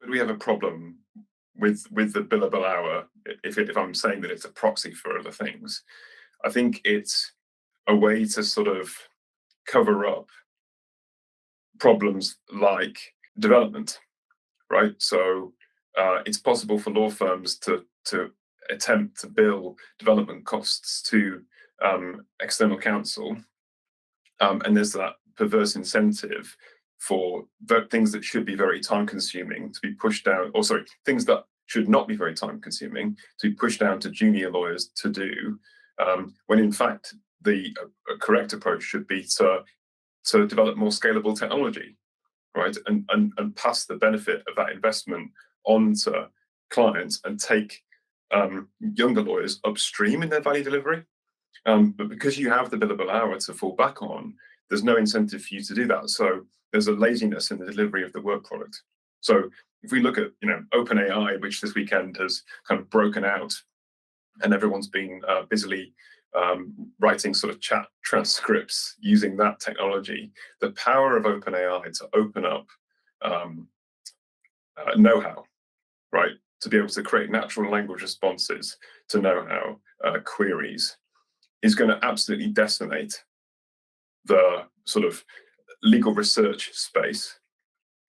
we have a problem with the billable hour if I'm saying that it's a proxy for other things. I think it's a way to sort of cover up problems like development, right? So it's possible for law firms to attempt to bill development costs to external counsel, and there's that perverse incentive for things that should be very time consuming to be pushed down, or sorry, things that should not be very time consuming to be pushed down to junior lawyers to do, when in fact the correct approach should be to develop more scalable technology, right? And pass the benefit of that investment on to clients and take younger lawyers upstream in their value delivery. But because you have the billable hour to fall back on, there's no incentive for you to do that. So there's a laziness in the delivery of the work product. So if we look at, OpenAI, which this weekend has kind of broken out, and everyone's been busily writing sort of chat transcripts using that technology, the power of OpenAI to open up know-how, right? To be able to create natural language responses to know-how queries is going to absolutely decimate the sort of legal research space,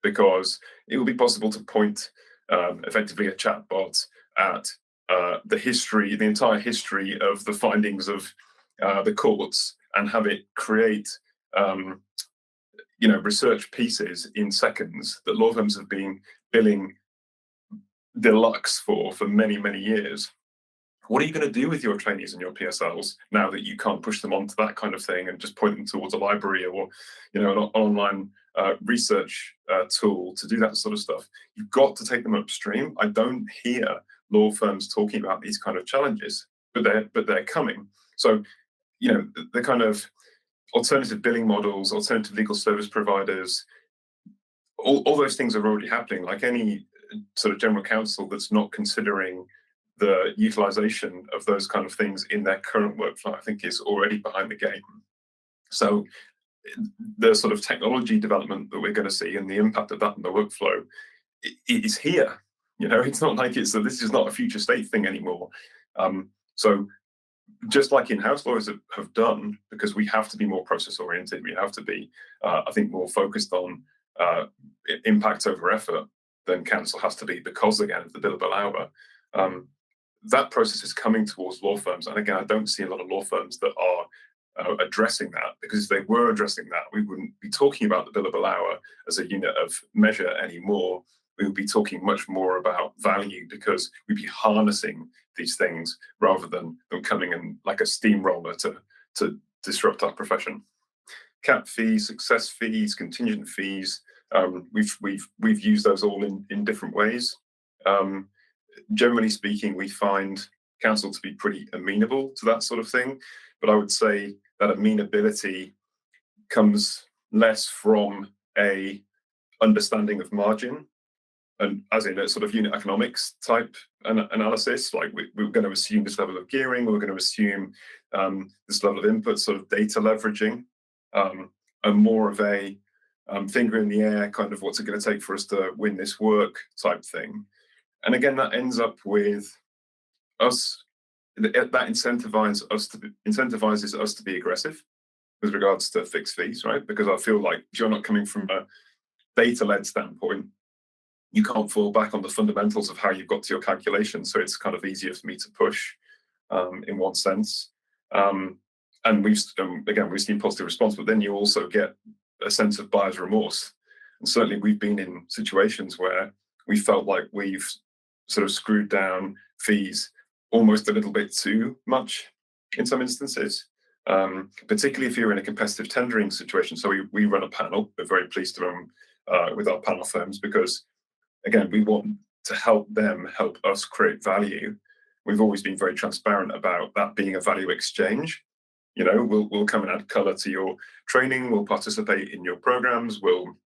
because it will be possible to point effectively a chatbot at the entire history of the findings of the courts, and have it create research pieces in seconds that law firms have been billing deluxe for many years. What are you going to do with your trainees and your PSLs now that you can't push them onto that kind of thing and just point them towards a library or an online research tool to do that sort of stuff? You've got to take them upstream. I don't hear law firms talking about these kind of challenges, but they're coming. So the kind of alternative billing models, alternative legal service providers, all those things are already happening. Like any sort of general counsel that's not considering the utilization of those kind of things in their current workflow, I think, is already behind the game. So the sort of technology development that we're going to see and the impact of that on the workflow is here. It's not like this is not a future state thing anymore. So just like in-house lawyers have done, because we have to be more process oriented, we have to be, I think, more focused on impact over effort than counsel has to be, because again of the billable hour. That process is coming towards law firms, and again, I don't see a lot of law firms that are addressing that, because if they were addressing that, we wouldn't be talking about the billable hour as a unit of measure anymore. We would be talking much more about value, because we'd be harnessing these things rather than them coming in like a steamroller to disrupt our profession. Cap fees, success fees, contingent fees. We've used those all in different ways. Generally speaking, we find counsel to be pretty amenable to that sort of thing, but I would say that amenability comes less from a understanding of margin, and as in a sort of unit economics type analysis. Like we're going to assume this level of gearing, we're going to assume this level of input, sort of data leveraging, and more of a finger in the air kind of what's it going to take for us to win this work type thing. And again, that ends up with us, that incentivizes us to be aggressive with regards to fixed fees, right? Because I feel like if you're not coming from a data-led standpoint, you can't fall back on the fundamentals of how you've got to your calculation. So it's kind of easier for me to push in one sense. And we've seen positive response, but then you also get a sense of buyer's remorse. And certainly we've been in situations where we felt like we've sort of screwed down fees almost a little bit too much in some instances, particularly if you're in a competitive tendering situation. So we run a panel. We're very pleased to run with our panel firms, because again, we want to help them help us create value. We've always been very transparent about that being a value exchange. We'll come and add color to your training, we'll participate in your programs, we'll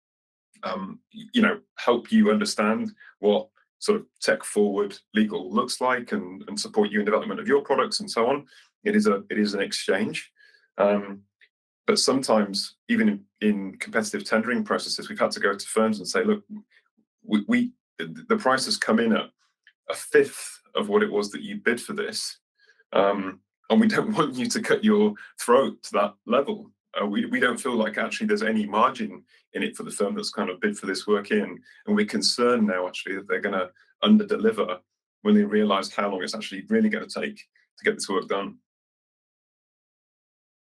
help you understand what sort of tech forward legal looks like, and support you in development of your products and so on. It is an exchange. But sometimes, even in competitive tendering processes, we've had to go to firms and say, look, we the price has come in at a fifth of what it was that you bid for this, and we don't want you to cut your throat to that level. We don't feel like actually there's any margin in it for the firm that's kind of bid for this work in, and we're concerned now actually that they're going to under deliver when they realise how long it's actually really going to take to get this work done.